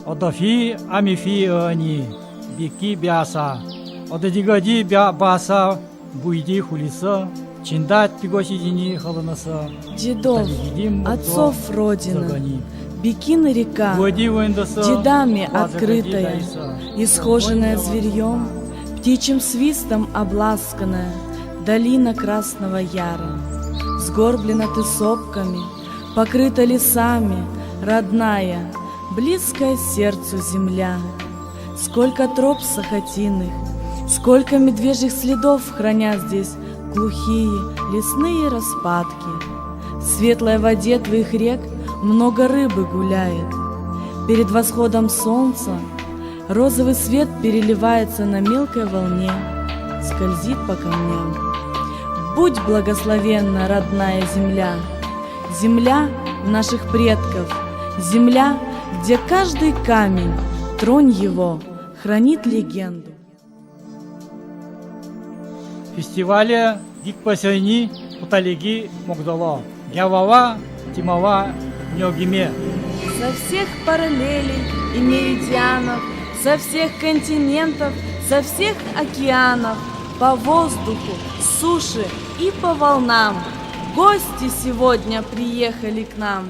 Odafi amifi ani biki biasa odadigaji basa буйди хулиса чиндат пигосидини халанаса Дедов, отцов родина, Бикина река, дедами открытая, исхоженная зверьем, птичьим свистом обласканная, долина Красного Яра. Сгорблена ты сопками, покрыта лесами, родная, близкая сердцу земля. Сколько троп сахатиных, сколько медвежьих следов хранят здесь глухие лесные распадки. В светлой воде твоих рек много рыбы гуляет. Перед восходом солнца розовый свет переливается на мелкой волне, скользит по камням. Будь благословенна, родная земля, земля наших предков, земля, где каждый камень, тронь его, хранит легенду. Фестиваля Дикпасайни Путалиги Магдала Гявава Тимава Нёгиме. Со всех параллелей и меридианов, со всех континентов, со всех океанов, по воздуху, суше и по волнам гости сегодня приехали к нам.